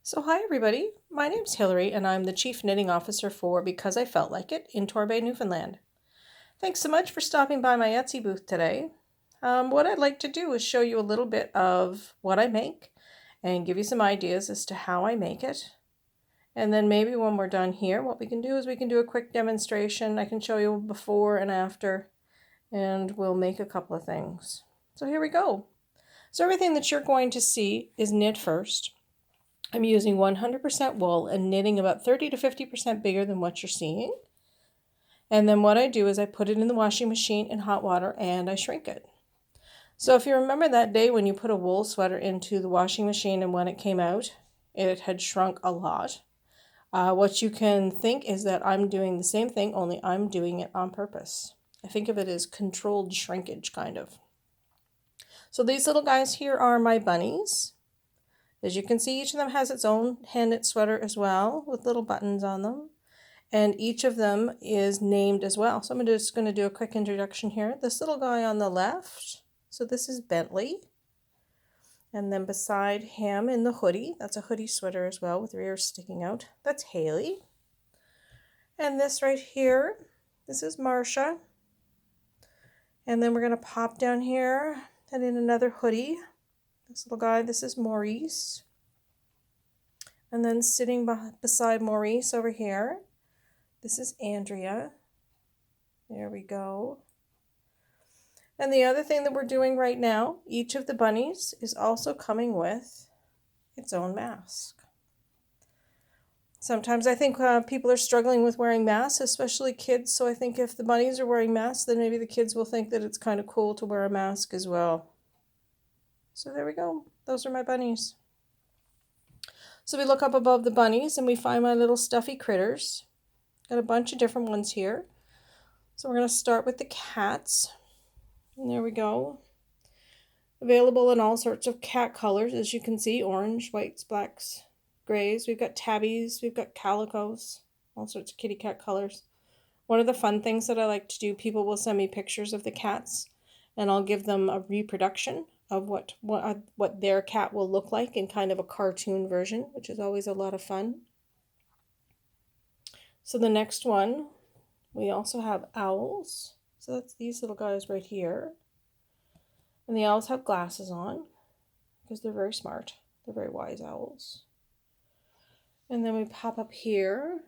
So hi everybody, my name's Hillary and I'm the Chief Knitting Officer for Because I Felt Like It in Torbay, Newfoundland. Thanks so much for stopping by my Etsy booth today. What I'd like to do is show you a little bit of what I make and give you some ideas as to how I make it. And then maybe when we're done here, what we can do is we can do a quick demonstration. I can show you before and after, and we'll make a couple of things. So here we go. So everything that you're going to see is knit first. I'm using 100% wool and knitting about 30 to 50% bigger than what you're seeing. And then what I do is I put it in the washing machine in hot water and I shrink it. So if you remember that day when you put a wool sweater into the washing machine and when it came out, it had shrunk a lot. What you can think is that I'm doing the same thing, only I'm doing it on purpose. I think of it as controlled shrinkage, kind of. So these little guys here are my bunnies. As you can see, each of them has its own hand knit sweater as well with little buttons on them. And each of them is named as well. So I'm just going to do a quick introduction here. This little guy on the left, so this is Bentley. And then beside him in the hoodie, that's a hoodie sweater as well with ears sticking out. That's Haley. And this right here, this is Marsha. And then we're going to pop down here and in another hoodie. This little guy, this is Maurice. And then sitting beside Maurice over here, this is Andrea. There we go. And the other thing that we're doing right now, each of the bunnies is also coming with its own mask. Sometimes I think people are struggling with wearing masks, especially kids. So I think if the bunnies are wearing masks, then maybe the kids will think that it's kind of cool to wear a mask as well. So there we go. Those are my bunnies. So we look up above the bunnies and we find my little stuffy critters. Got a bunch of different ones here. So we're going to start with the cats. And there we go. Available in all sorts of cat colors, as you can see. Orange, whites, blacks, grays. We've got tabbies. We've got calicos. All sorts of kitty cat colors. One of the fun things that I like to do, people will send me pictures of the cats. And I'll give them a reproduction of what their cat will look like in kind of a cartoon version, which is always a lot of fun. So the next one, we also have owls. So that's these little guys right here. And the owls have glasses on because they're very smart. They're very wise owls. And then we pop up here.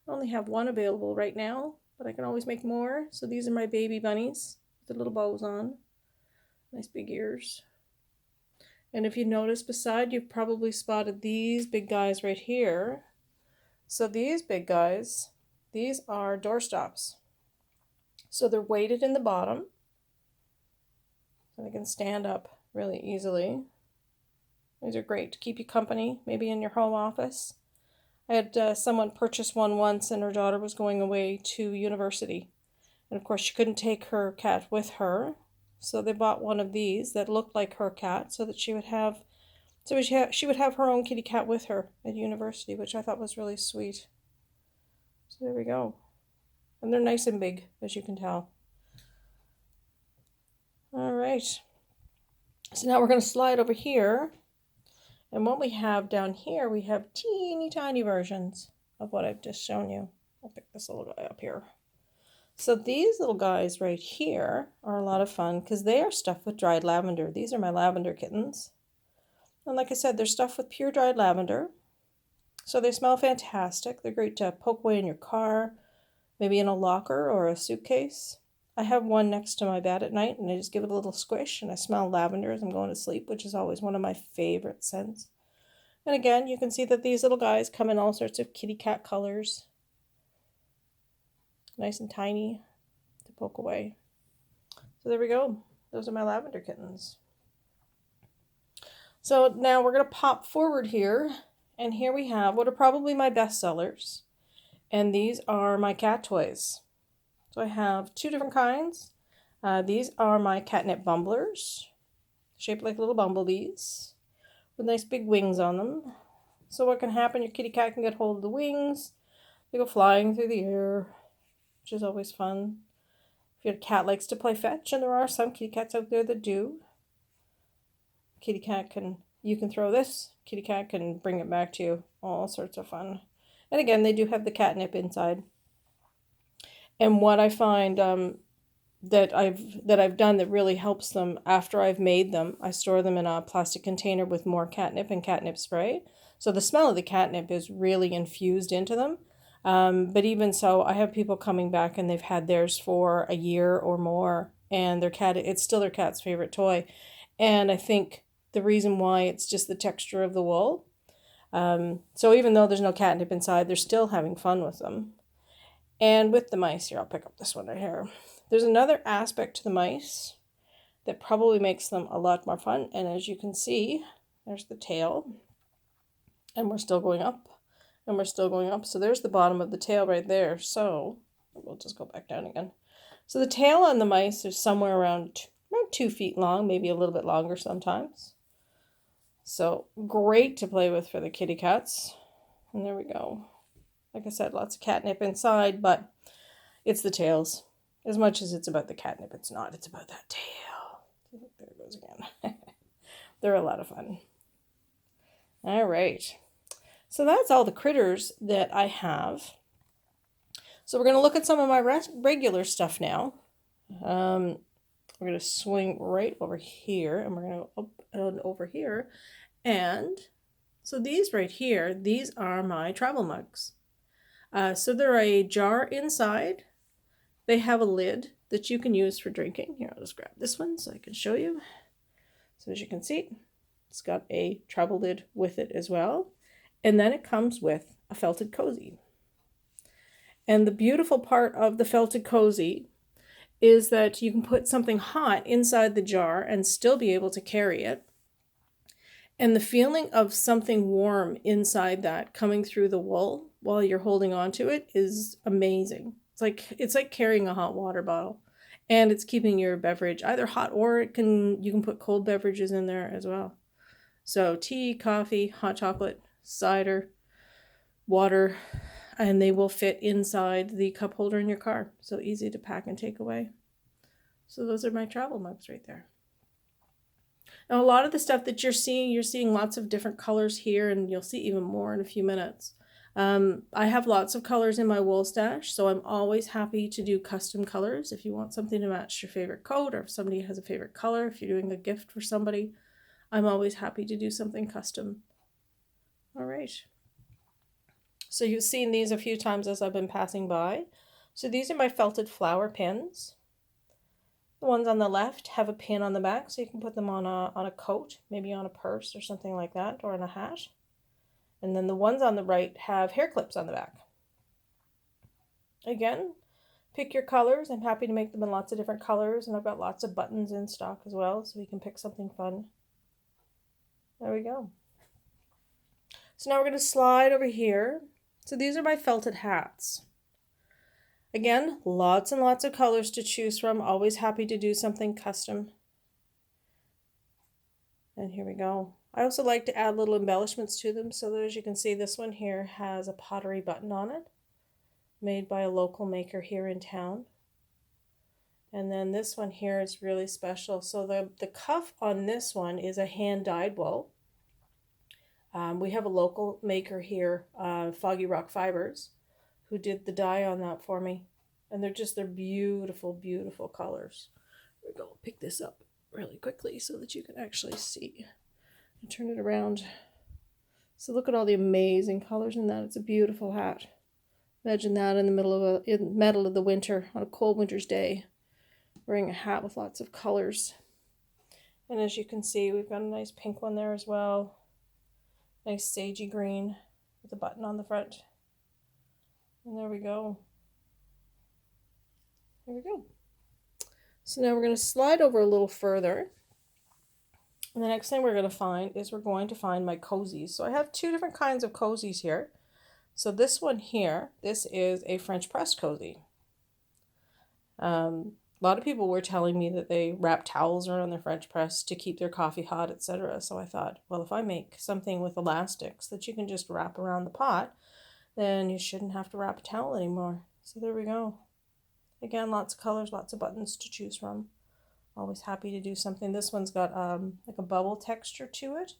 I only have one available right now, but I can always make more. So these are my baby bunnies with the little bows on. Nice big ears. And if you notice beside, you've probably spotted these big guys right here. So these big guys, these are doorstops. So they're weighted in the bottom. So they can stand up really easily. These are great to keep you company, maybe in your home office. I had someone purchase one once and her daughter was going away to university. And of course she couldn't take her cat with her. So they bought one of these that looked like her cat so that she would have her own kitty cat with her at university, which I thought was really sweet. So there we go. And they're nice and big, as you can tell. All right. So now we're going to slide over here. And what we have down here, we have teeny tiny versions of what I've just shown you. I'll pick this little guy up here. So these little guys right here are a lot of fun because they are stuffed with dried lavender. These are my lavender kittens. And like I said, they're stuffed with pure dried lavender. So they smell fantastic. They're great to poke away in your car, maybe in a locker or a suitcase. I have one next to my bed at night and I just give it a little squish and I smell lavender as I'm going to sleep, which is always one of my favorite scents. And again, you can see that these little guys come in all sorts of kitty cat colors. Nice and tiny to poke away. So there we go. Those are my lavender kittens. So now we're going to pop forward here. And here we have what are probably my best sellers. And these are my cat toys. So I have two different kinds. These are my catnip bumblers, shaped like little bumblebees, with nice big wings on them. So what can happen, your kitty cat can get hold of the wings. They go flying through the air, which is always fun. If your cat likes to play fetch, and there are some kitty cats out there that do, kitty cat can you can throw this, kitty cat can bring it back to you. All sorts of fun. And again, they do have the catnip inside. And what I find that I've done that really helps them after I've made them, I store them in a plastic container with more catnip and catnip spray. So the smell of the catnip is really infused into them. But even so, I have people coming back and they've had theirs for a year or more, and it's still their cat's favorite toy. And I think the reason why, it's just the texture of the wool. So even though there's no catnip inside, they're still having fun with them. And with the mice here, I'll pick up this one right here. There's another aspect to the mice that probably makes them a lot more fun. And as you can see, there's the tail. And we're still going up. And we're still going up. So there's the bottom of the tail right there. So we'll just go back down again. So the tail on the mice is somewhere around 2 feet long, maybe a little bit longer sometimes. So great to play with for the kitty cats. And there we go. Like I said, lots of catnip inside, but it's the tails. As much as it's about the catnip, it's not. It's about that tail. There it goes again. They're a lot of fun. All right. So that's all the critters that I have. So we're going to look at some of my regular stuff now. We're going to swing right over here, and we're going to go up and over here. And so these right here, these are my travel mugs. So they're a jar inside. They have a lid that you can use for drinking. Here, I'll just grab this one so I can show you. So as you can see, it's got a travel lid with it as well. And then it comes with a felted cozy. And the beautiful part of the felted cozy is that you can put something hot inside the jar and still be able to carry it. And the feeling of something warm inside that coming through the wool while you're holding on to it is amazing. It's like carrying a hot water bottle, and it's keeping your beverage either hot, or you can put cold beverages in there as well. So tea, coffee, hot chocolate, cider, water, and they will fit inside the cup holder in your car. So easy to pack and take away. So those are my travel mugs right there. Now, a lot of the stuff that you're seeing lots of different colors here, and you'll see even more in a few minutes. I have lots of colors in my wool stash, so I'm always happy to do custom colors. If you want something to match your favorite coat, or if somebody has a favorite color, if you're doing a gift for somebody, I'm always happy to do something custom. All right. So you've seen these a few times as I've been passing by. So these are my felted flower pins. The ones on the left have a pin on the back, so you can put them on a coat, maybe on a purse or something like that, or on a hat. And then the ones on the right have hair clips on the back. Again, pick your colors. I'm happy to make them in lots of different colors, and I've got lots of buttons in stock as well, so we can pick something fun. There we go. So now we're going to slide over here. So these are my felted hats. Again, lots and lots of colors to choose from. Always happy to do something custom. And here we go. I also like to add little embellishments to them. So that, as you can see, this one here has a pottery button on it, made by a local maker here in town. And then this one here is really special. So the cuff on this one is a hand-dyed wool. We have a local maker here, Foggy Rock Fibers, who did the dye on that for me. And they're beautiful, beautiful colors. We're going to pick this up really quickly so that you can actually see. And turn it around. So look at all the amazing colors in that. It's a beautiful hat. Imagine that in the middle of the winter, on a cold winter's day, wearing a hat with lots of colors. And as you can see, we've got a nice pink one there as well. Nice sagey green with a button on the front. And there we go. There we go. So now we're going to slide over a little further. And the next thing we're going to find is my cozies. So I have two different kinds of cozies here. So this one here, this is a French press cozy. A lot of people were telling me that they wrap towels around their French press to keep their coffee hot, etc. So I thought, well, if I make something with elastics that you can just wrap around the pot, then you shouldn't have to wrap a towel anymore. So there we go. Again, lots of colors, lots of buttons to choose from. Always happy to do something. This one's got like a bubble texture to it.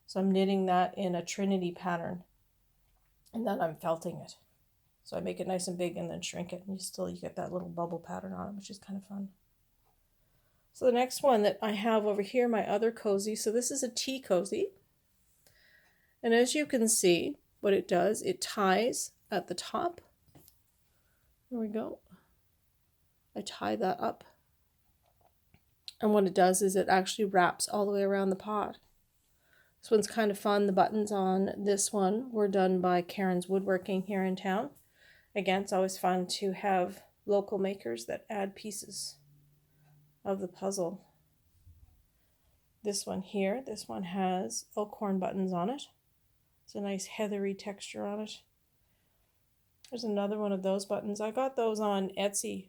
So I'm knitting that in a Trinity pattern, and then I'm felting it. So I make it nice and big and then shrink it, and you get that little bubble pattern on it, which is kind of fun. So the next one that I have over here, my other cozy, so this is a tea cozy. And as you can see, what it does, it ties at the top. There we go. I tie that up. And what it does is it actually wraps all the way around the pot. This one's kind of fun. The buttons on this one were done by Karen's Woodworking here in town. Again, it's always fun to have local makers that add pieces of the puzzle. This one here, this one has elkhorn buttons on it. It's a nice heathery texture on it. There's another one of those buttons. I got those on Etsy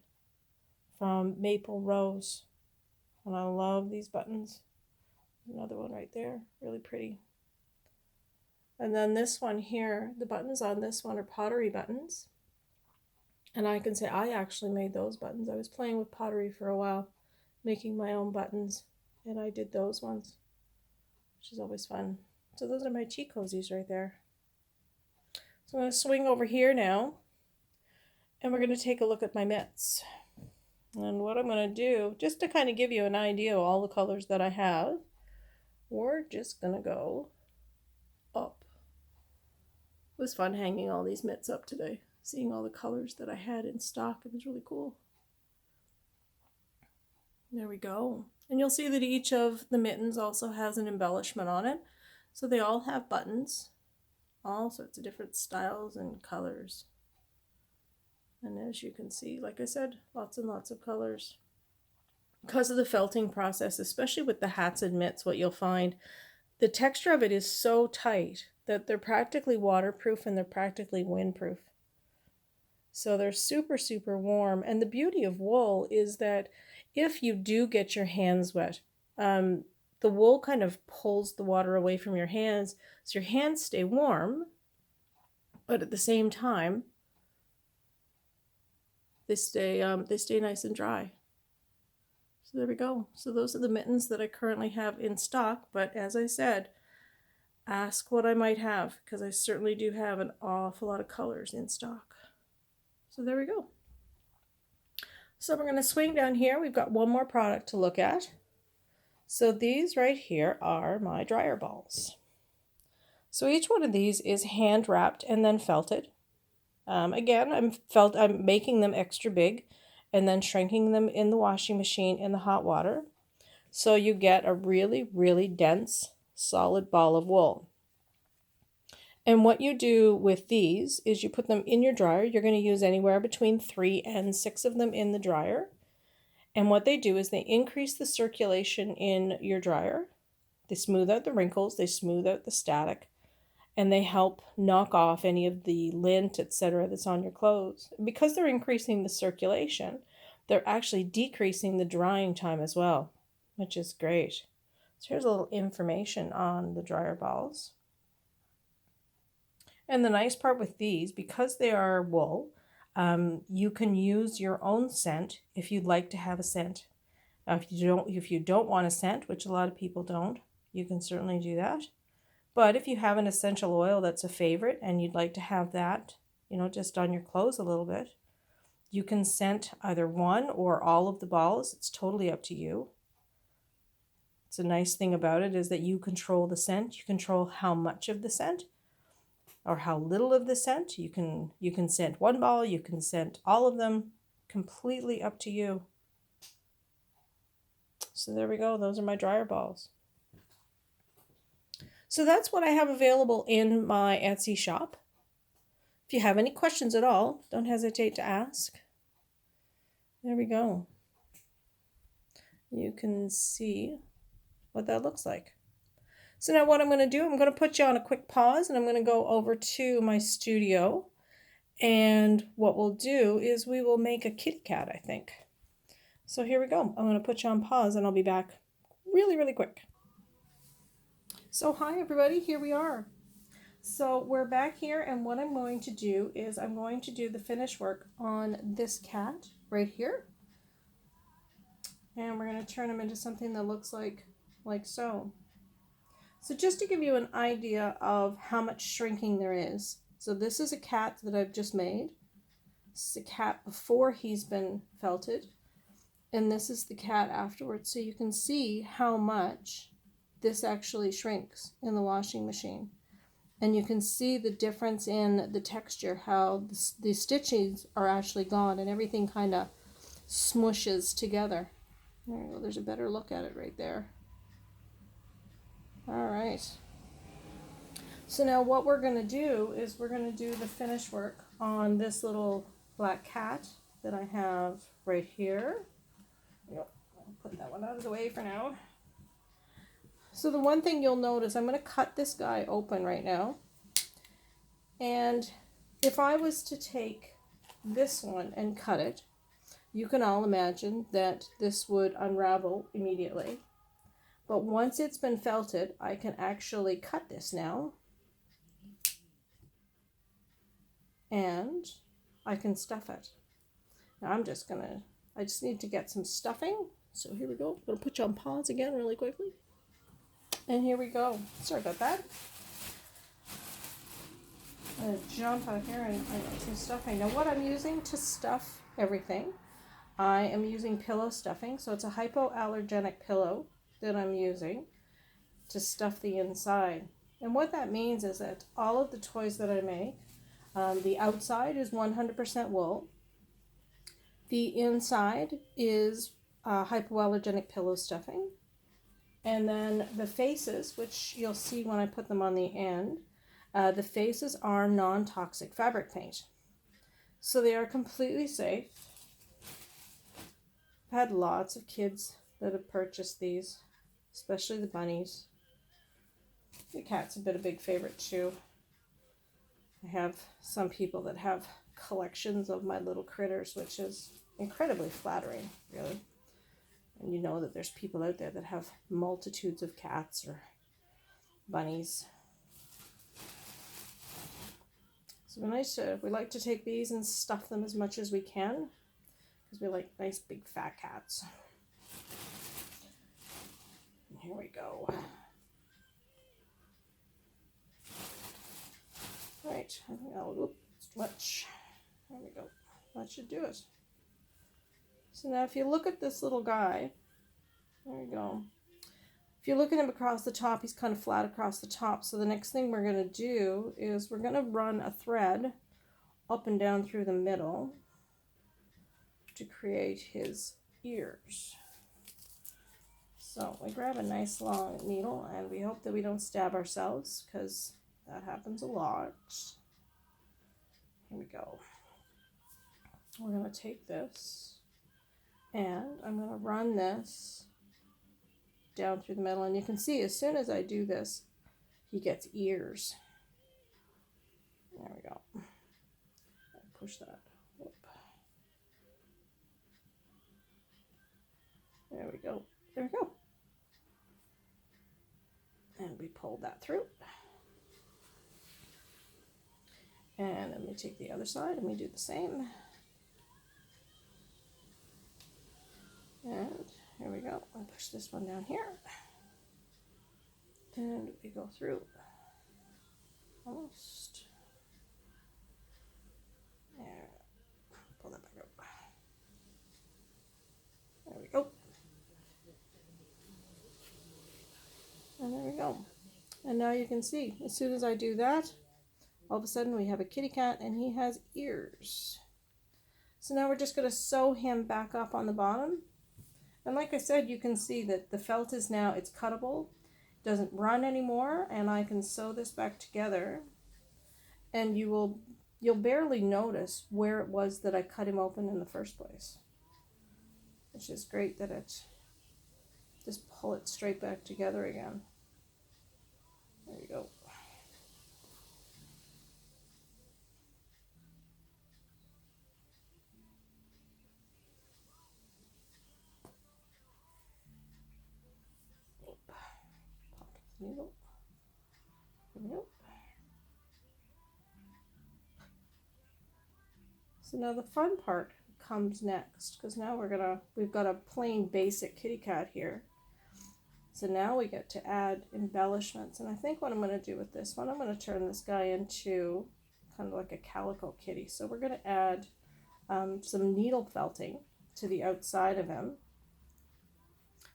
from Maple Rose. And I love these buttons. Another one right there, really pretty. And then this one here, the buttons on this one are pottery buttons. And I can say I actually made those buttons. I was playing with pottery for a while, making my own buttons, and I did those ones, which is always fun. So those are my tea cozies right there. So I'm going to swing over here now, and we're going to take a look at my mitts. And what I'm going to do, just to kind of give you an idea of all the colors that I have, we're just going to go up. It was fun hanging all these mitts up today, seeing all the colors that I had in stock. It was really cool. There we go. And you'll see that each of the mittens also has an embellishment on it. So they all have buttons, all sorts of different styles and colors. And as you can see, like I said, lots and lots of colors. Because of the felting process, especially with the hats and mitts, what you'll find, the texture of it is so tight that they're practically waterproof and they're practically windproof. So they're super, super warm. And the beauty of wool is that if you do get your hands wet, the wool kind of pulls the water away from your hands, so your hands stay warm, but at the same time, they stay nice and dry. So there we go. So those are the mittens that I currently have in stock, but as I said, ask what I might have, because I certainly do have an awful lot of colors in stock. So there we go. So we're going to swing down here. We've got one more product to look at. So these right here are my dryer balls. So each one of these is hand wrapped and then felted. Again, I'm making them extra big and then shrinking them in the washing machine in the hot water. So you get a really, really dense, solid ball of wool. And what you do with these is you put them in your dryer. You're going to use anywhere between 3 and 6 of them in the dryer. And what they do is they increase the circulation in your dryer. They smooth out the wrinkles, they smooth out the static, and they help knock off any of the lint, etc. that's on your clothes. Because they're increasing the circulation, they're actually decreasing the drying time as well, which is great. So here's a little information on the dryer balls. And the nice part with these, because they are wool, you can use your own scent if you'd like to have a scent. If you don't want a scent, which a lot of people don't, you can certainly do that. But if you have an essential oil that's a favorite and you'd like to have that, just on your clothes a little bit, you can scent either one or all of the balls. It's totally up to you. It's a nice thing about it is that you control the scent. You control how much of the scent or how little of the scent. You can scent one ball, you can scent all of them, completely up to you. So there we go, those are my dryer balls. So that's what I have available in my Etsy shop. If you have any questions at all, don't hesitate to ask. There we go. You can see what that looks like. So now what I'm going to do, I'm going to put you on a quick pause and I'm going to go over to my studio. And what we'll do is we will make a kitty cat, I think. So here we go. I'm going to put you on pause and I'll be back really, really quick. So hi everybody, here we are. So we're back here and what I'm going to do is I'm going to do the finish work on this cat right here. And we're going to turn him into something that looks like so. So just to give you an idea of how much shrinking there is. So this is a cat that I've just made. This is a cat before he's been felted. And this is the cat afterwards. So you can see how much this actually shrinks in the washing machine. And you can see the difference in the texture, how the stitchings are actually gone and everything kind of smushes together. There you go. There's a better look at it right there. All right. So now what we're going to do is we're going to do the finish work on this little black cat that I have right here. Yep, I'll put that one out of the way for now. So the one thing you'll notice, I'm going to cut this guy open right now. And if I was to take this one and cut it, you can all imagine that this would unravel immediately. But once it's been felted, I can actually cut this now. And I can stuff it. Now I just need to get some stuffing. So here we go. I'm going to put you on pause again really quickly. And here we go. Sorry about that. I'm going to jump out here and I got some stuffing. Now what I'm using to stuff everything, I am using pillow stuffing. So it's a hypoallergenic pillow that I'm using to stuff the inside. And what that means is that all of the toys that I make, the outside is 100% wool. The inside is hypoallergenic pillow stuffing. And then the faces, which you'll see when I put them on the end, the faces are non-toxic fabric paint. So they are completely safe. I've had lots of kids that have purchased these, especially the bunnies. The cat's a big favorite too. I have some people that have collections of my little critters, which is incredibly flattering, really. And you know that there's people out there that have multitudes of cats or bunnies. So we like to take these and stuff them as much as we can because we like nice big fat cats. And here we go. Right, I think it's too much. There we go. That should do it. So now if you look at this little guy, there we go. If you look at him across the top, he's kind of flat across the top. So the next thing we're going to do is we're going to run a thread up and down through the middle to create his ears. So we grab a nice long needle and we hope that we don't stab ourselves because that happens a lot. Here we go. We're going to take this and I'm going to run this down through the middle, and you can see as soon as I do this, he gets ears. There we go. Push that. Whoop. There we go. There we go. And we pull that through. And then we take the other side and we do the same. And here we go. I'll push this one down here. And we go through. Almost. There. Pull that back up. There we go. And there we go. And now you can see, as soon as I do that, all of a sudden we have a kitty cat and he has ears. So now we're just going to sew him back up on the bottom. And like I said, you can see that the felt is now, it's cuttable, doesn't run anymore, and I can sew this back together. And you'll barely notice where it was that I cut him open in the first place. Which is great that it, just pull it straight back together again. There you go. Needle. Nope. So now the fun part comes next, because now we've got a plain basic kitty cat here. So now we get to add embellishments. And I think what I'm going to do with this one, I'm going to turn this guy into kind of like a calico kitty. So we're going to add some needle felting to the outside of him.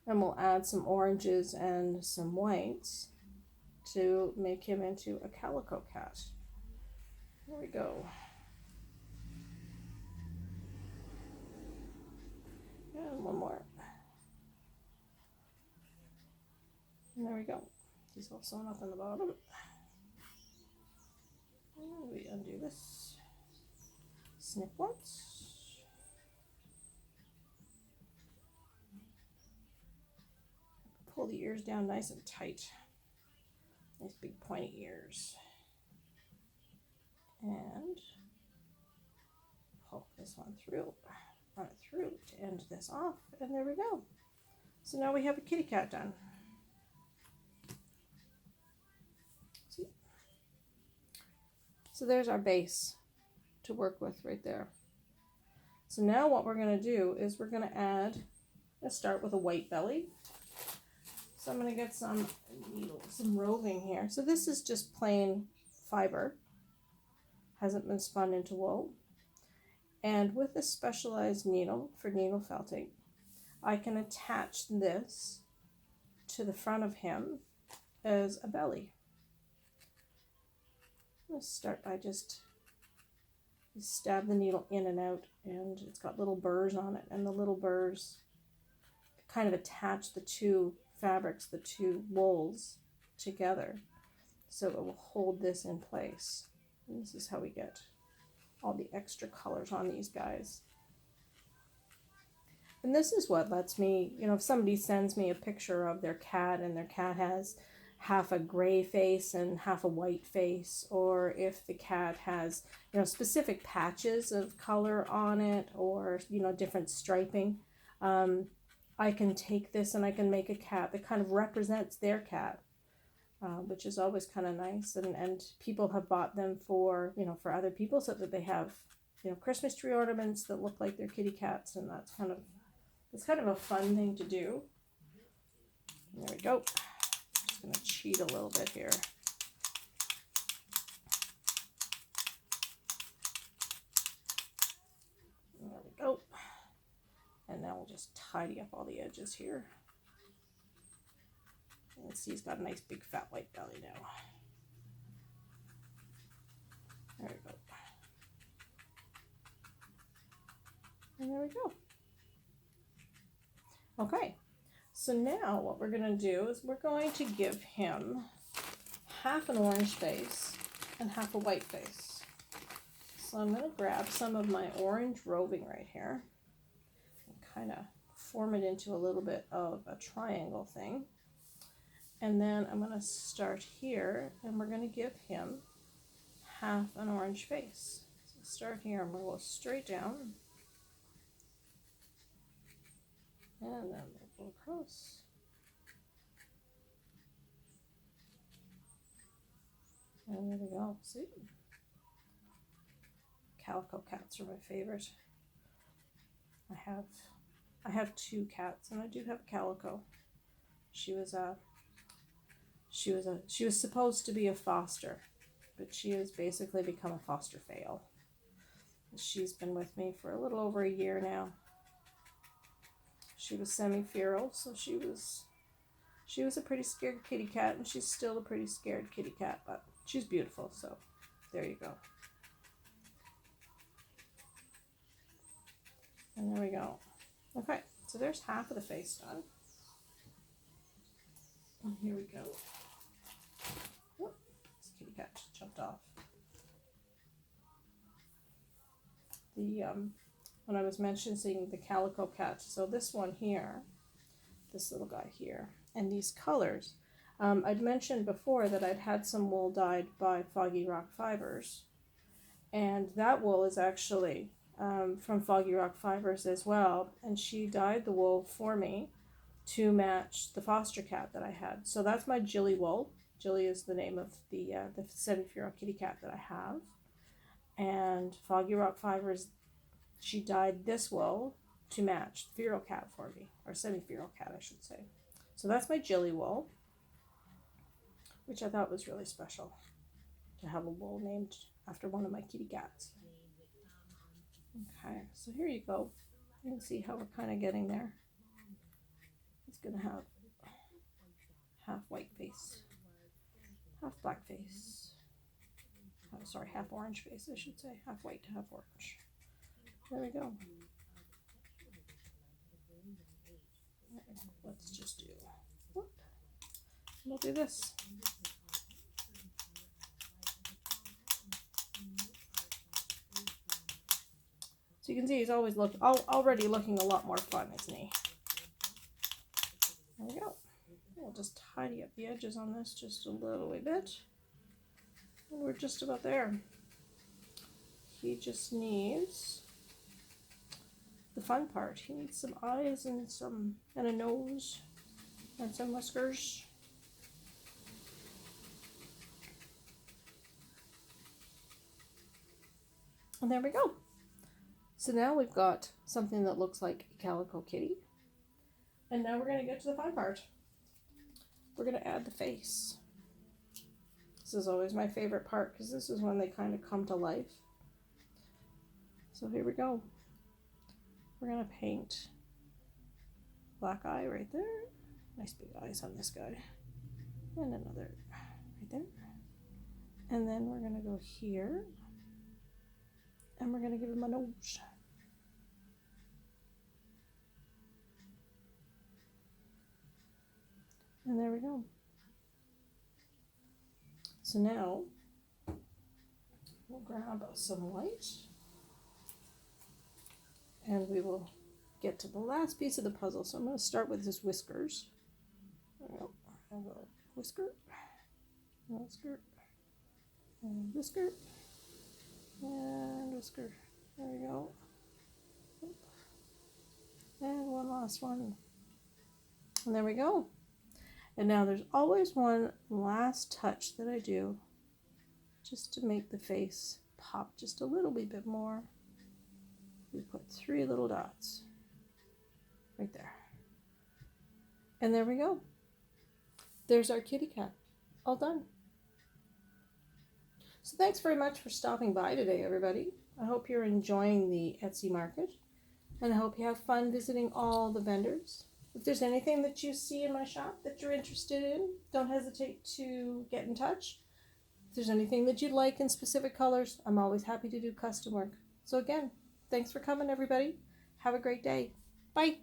And we'll add some oranges and some whites to make him into a calico cat. There we go. And one more. And there we go. He's all sewn up in the bottom. And we undo this. Snip once. Pull the ears down nice and tight. Nice big pointy ears. And pull this one through. Run it through to end this off. And there we go. So now we have a kitty cat done. See? So there's our base to work with right there. So now what we're going to do is we're going to add, let's start with a white belly. So I'm going to get some needles, some roving here. So this is just plain fiber, hasn't been spun into wool. And with a specialized needle for needle felting, I can attach this to the front of him as a belly. Let's start by just stab the needle in and out, and it's got little burrs on it, and the little burrs kind of attach the two fabrics, the two wools together, so it will hold this in place. And this is how we get all the extra colors on these guys. And this is what lets me, you know, if somebody sends me a picture of their cat and their cat has half a gray face and half a white face, or if the cat has, you know, specific patches of color on it, or, you know, different striping, I can take this and I can make a cat that kind of represents their cat, which is always kind of nice. And people have bought them for, you know, for other people, so that they have, you know, Christmas tree ornaments that look like their kitty cats, and it's kind of a fun thing to do. And there we go. Just going to cheat a little bit here. There we go. And now we'll just tidy up all the edges here. And see, he's got a nice big fat white belly now. There we go. And there we go. Okay, so now what we're going to do is we're going to give him half an orange face and half a white face. So I'm going to grab some of my orange roving right here and kind of form it into a little bit of a triangle thing. And then I'm going to start here, and we're going to give him half an orange face. So start here, and we'll go straight down. And then we'll go across. And there we go. See? Calico cats are my favorite. I have two cats, and I do have a calico. She was supposed to be a foster, but she has basically become a foster fail. She's been with me for a little over a year now. She was semi-feral, so she was a pretty scared kitty cat, and she's still a pretty scared kitty cat, but she's beautiful, so there you go. And there we go. Okay, so there's half of the face done. And here we go. Whoop, this kitty cat just jumped off. When I was mentioning the calico cat, so this one here, this little guy here, and these colors, I'd mentioned before that I'd had some wool dyed by Foggy Rock Fibers, and that wool is actually from Foggy Rock Fibers as well, and she dyed the wool for me to match the foster cat that I had. So that's my Jilly wool. Jilly is the name of the semi-feral kitty cat that I have, and Foggy Rock Fibers, she dyed this wool to match the feral cat for me, or semi-feral cat, I should say. So that's my Jilly wool, which I thought was really special to have a wool named after one of my kitty cats. Okay, so here you go. You can see how we're kind of getting there. He's going to have half white face, half black face. Oh, sorry, half orange face, I should say. Half white, half orange. There we go. Let's just do, whoop. We'll do this. So you can see he's already looking a lot more fun, isn't he? There we go. We'll just tidy up the edges on this just a little bit. And we're just about there. He just needs the fun part. He needs some eyes and a nose and some whiskers. And there we go. So now we've got something that looks like a calico kitty. And now we're going to get to the fun part. We're going to add the face. This is always my favorite part because this is when they kind of come to life. So here we go. We're going to paint black eye right there. Nice big eyes on this guy. And another right there. And then we're going to go here. And we're going to give him a nose. And there we go. So now we'll grab some white and we will get to the last piece of the puzzle. So I'm going to start with his whiskers. There we go. I'll go whisker, whisker, and whisker, and whisker. There we go. And one last one. And there we go. And now there's always one last touch that I do just to make the face pop just a little bit more. We put 3 little dots right there. And there we go. There's our kitty cat. All done. So thanks very much for stopping by today, everybody. I hope you're enjoying the Etsy market. And I hope you have fun visiting all the vendors. If there's anything that you see in my shop that you're interested in, don't hesitate to get in touch. If there's anything that you'd like in specific colors, I'm always happy to do custom work. So again, thanks for coming, everybody. Have a great day. Bye.